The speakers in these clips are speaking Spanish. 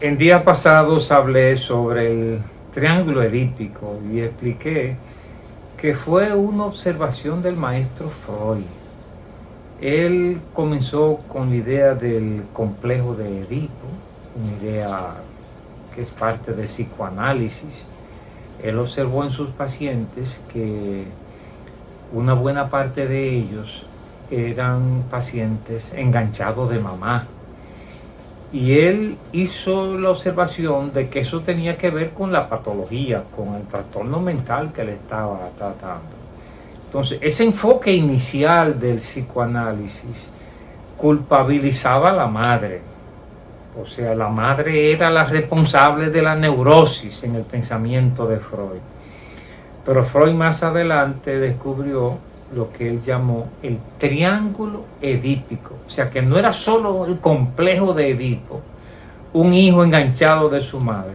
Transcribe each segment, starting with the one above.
En días pasados hablé sobre el triángulo edípico y expliqué que fue una observación del maestro Freud. Él comenzó con la idea del complejo de Edipo, una idea que es parte del psicoanálisis. Él observó en sus pacientes que una buena parte de ellos eran pacientes enganchados de mamá. Y él hizo la observación de que eso tenía que ver con la patología, con el trastorno mental que le estaba tratando. Entonces, ese enfoque inicial del psicoanálisis culpabilizaba a la madre. O sea, la madre era la responsable de la neurosis en el pensamiento de Freud. Pero Freud más adelante descubrió lo que él llamó el triángulo edípico. O sea, que no era solo el complejo de Edipo, un hijo enganchado de su madre,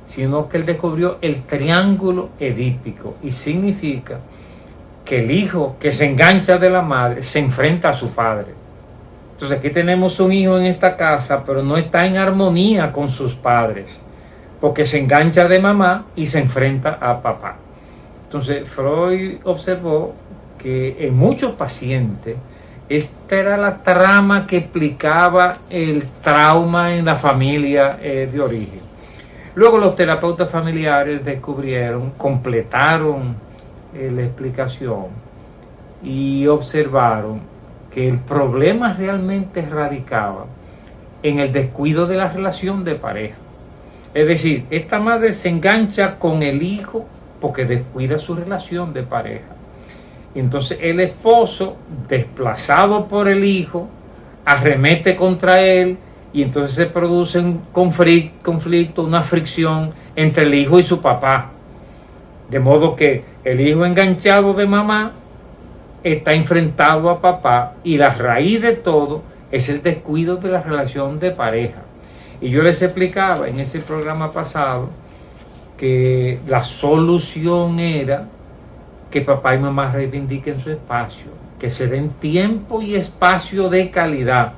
sino que él descubrió el triángulo edípico. Y significa que el hijo que se engancha de la madre se enfrenta a su padre. Entonces aquí tenemos un hijo en esta casa, pero no está en armonía con sus padres, porque se engancha de mamá y se enfrenta a papá. Entonces Freud observó que en muchos pacientes esta era la trama que explicaba el trauma en la familia de origen. Luego los terapeutas familiares descubrieron, completaron la explicación y observaron que el problema realmente radicaba en el descuido de la relación de pareja. Es decir, esta madre se engancha con el hijo porque descuida su relación de pareja. Y entonces el esposo, desplazado por el hijo, arremete contra él y entonces se produce un conflicto, una fricción entre el hijo y su papá. De modo que el hijo enganchado de mamá está enfrentado a papá y la raíz de todo es el descuido de la relación de pareja. Y yo les explicaba en ese programa pasado que la solución era que papá y mamá reivindiquen su espacio, que se den tiempo y espacio de calidad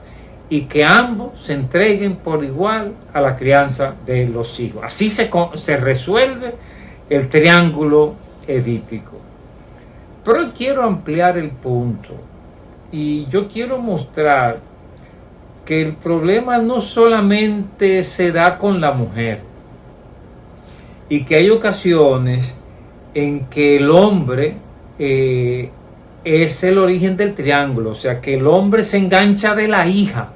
y que ambos se entreguen por igual a la crianza de los hijos. Así se resuelve el triángulo edípico. Pero quiero ampliar el punto y yo quiero mostrar que el problema no solamente se da con la mujer y que hay ocasiones en que el hombre es el origen del triángulo, o sea que el hombre se engancha de la hija.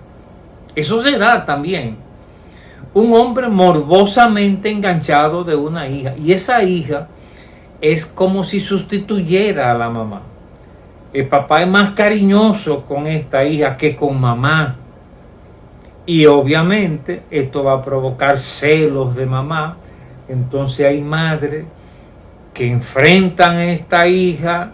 Eso se da también. Un hombre morbosamente enganchado de una hija y esa hija es como si sustituyera a la mamá. El papá es más cariñoso con esta hija que con mamá. Y obviamente esto va a provocar celos de mamá. Entonces hay madres que enfrentan a esta hija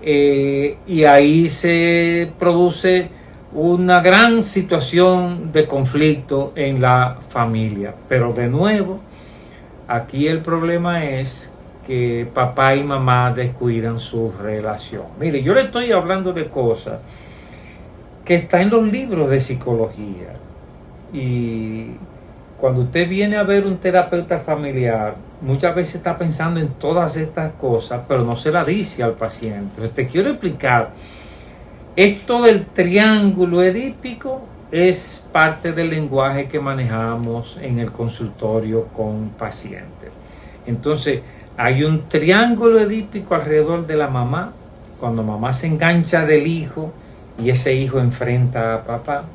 y ahí se produce una gran situación de conflicto en la familia. Pero de nuevo, aquí el problema es que papá y mamá descuidan su relación. Mire, yo le estoy hablando de cosas que están en los libros de psicología. Y cuando usted viene a ver un terapeuta familiar, muchas veces está pensando en todas estas cosas, pero no se la dice al paciente. Entonces, te quiero explicar, esto del triángulo edípico es parte del lenguaje que manejamos en el consultorio con pacientes. Entonces, hay un triángulo edípico alrededor de la mamá, cuando mamá se engancha del hijo y ese hijo enfrenta a papá.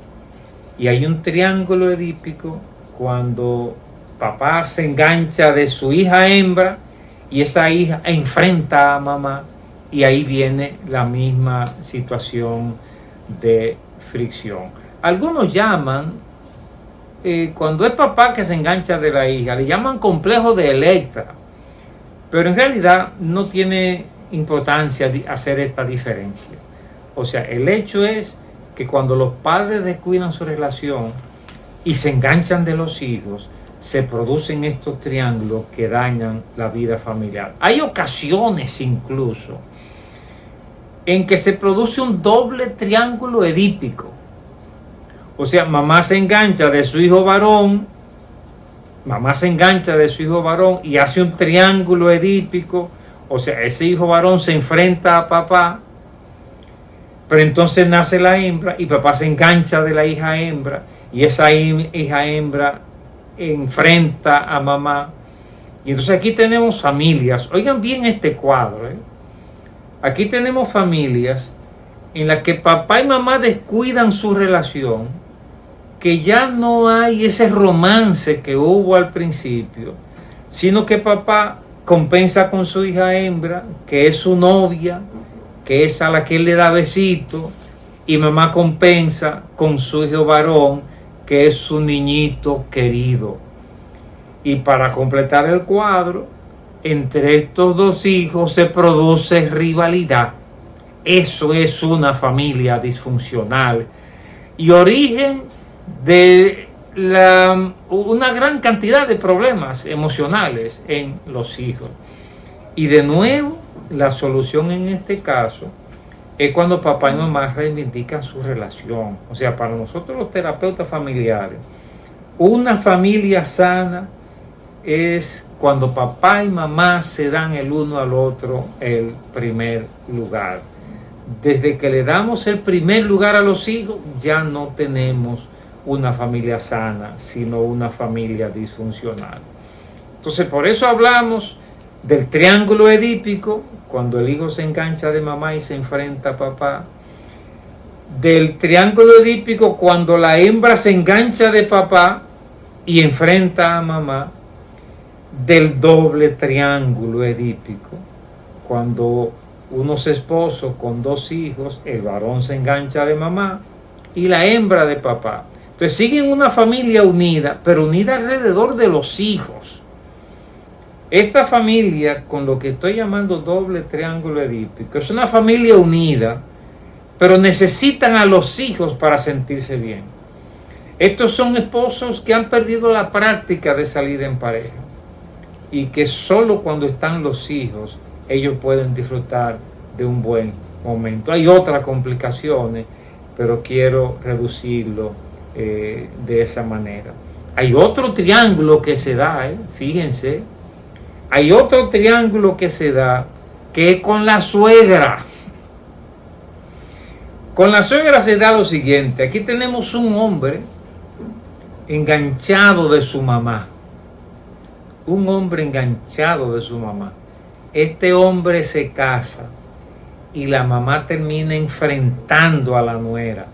Y hay un triángulo edípico cuando papá se engancha de su hija hembra y esa hija enfrenta a mamá y ahí viene la misma situación de fricción. Algunos llaman, cuando es papá que se engancha de la hija, le llaman complejo de Electra, pero en realidad no tiene importancia hacer esta diferencia. O sea, el hecho es que cuando los padres descuidan su relación y se enganchan de los hijos, se producen estos triángulos que dañan la vida familiar. Hay ocasiones incluso en que se produce un doble triángulo edípico. O sea, mamá se engancha de su hijo varón mamá se engancha de su hijo varón y hace un triángulo edípico, o sea, ese hijo varón se enfrenta a papá, pero entonces nace la hembra y papá se engancha de la hija hembra y esa hija hembra enfrenta a mamá. Y entonces aquí tenemos familias, oigan bien este cuadro, aquí tenemos familias en las que papá y mamá descuidan su relación, que ya no hay ese romance que hubo al principio, sino que papá compensa con su hija hembra, que es su novia, que es a la que él le da besito, y mamá compensa con su hijo varón, que es su niñito querido. Y para completar el cuadro, entre estos dos hijos se produce rivalidad. Eso es una familia disfuncional y origen de una gran cantidad de problemas emocionales en los hijos. Y de nuevo, la solución en este caso es cuando papá y mamá reivindican su relación. O sea, para nosotros los terapeutas familiares, una familia sana es cuando papá y mamá se dan el uno al otro el primer lugar. Desde que le damos el primer lugar a los hijos, ya no tenemos una familia sana, sino una familia disfuncional. Entonces, por eso hablamos del triángulo edípico, cuando el hijo se engancha de mamá y se enfrenta a papá. Del triángulo edípico, cuando la hembra se engancha de papá y enfrenta a mamá. Del doble triángulo edípico, cuando unos esposos con dos hijos, el varón se engancha de mamá y la hembra de papá. Entonces siguen una familia unida, pero unida alrededor de los hijos. Esta familia, con lo que estoy llamando doble triángulo edípico, es una familia unida, pero necesitan a los hijos para sentirse bien. Estos son esposos que han perdido la práctica de salir en pareja y que solo cuando están los hijos ellos pueden disfrutar de un buen momento. Hay otras complicaciones, pero quiero reducirlo de esa manera. Hay otro triángulo que se da, fíjense, hay otro triángulo que se da, que es con la suegra. Con la suegra se da lo siguiente: aquí tenemos un hombre enganchado de su mamá. Un hombre enganchado de su mamá. Este hombre se casa y la mamá termina enfrentando a la nuera.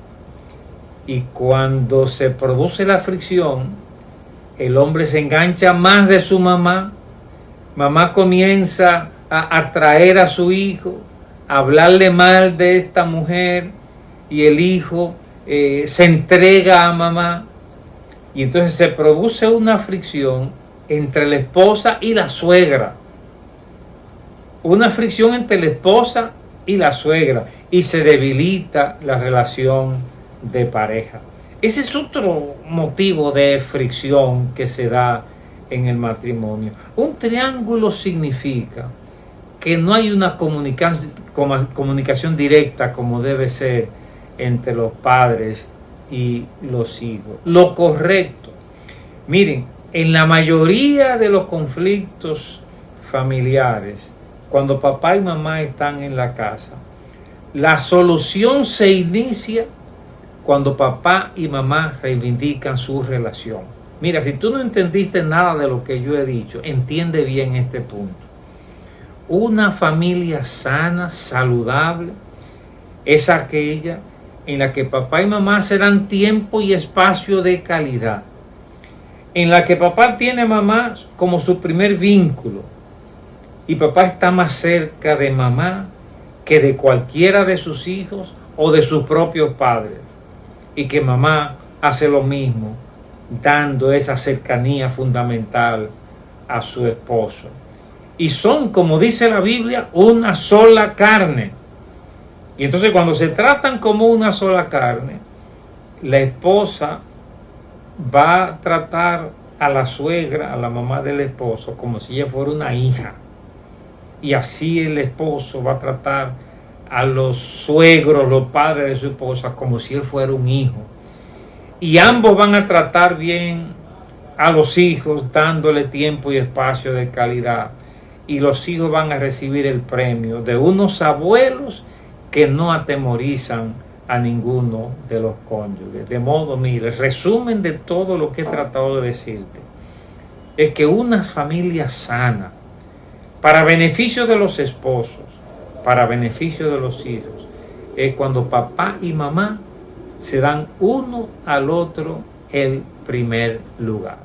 Y cuando se produce la fricción, el hombre se engancha más de su mamá. Mamá comienza a atraer a su hijo, a hablarle mal de esta mujer, y el hijo se entrega a mamá. Y entonces se produce una fricción entre la esposa y la suegra. Una fricción entre la esposa y la suegra. Y se debilita la relación de pareja. Ese es otro motivo de fricción que se da en el matrimonio. Un triángulo significa que no hay una comunicación directa como debe ser entre los padres y los hijos. Lo correcto. Miren, en la mayoría de los conflictos familiares, cuando papá y mamá están en la casa, la solución se inicia cuando papá y mamá reivindican su relación. Mira, si tú no entendiste nada de lo que yo he dicho, entiende bien este punto. Una familia sana, saludable, es aquella en la que papá y mamá se dan tiempo y espacio de calidad, en la que papá tiene a mamá como su primer vínculo y papá está más cerca de mamá que de cualquiera de sus hijos o de sus propios padres, y que mamá hace lo mismo, dando esa cercanía fundamental a su esposo. Y son, como dice la Biblia, una sola carne. Y entonces cuando se tratan como una sola carne, la esposa va a tratar a la suegra, a la mamá del esposo, como si ella fuera una hija. Y así el esposo va a tratar a los suegros, los padres de su esposa, como si él fuera un hijo. Y ambos van a tratar bien a los hijos dándole tiempo y espacio de calidad. Y los hijos van a recibir el premio de unos abuelos que no atemorizan a ninguno de los cónyuges. De modo, mire, el resumen de todo lo que he tratado de decirte es que una familia sana, para beneficio de los esposos, para beneficio de los hijos, es cuando papá y mamá se dan uno al otro el primer lugar.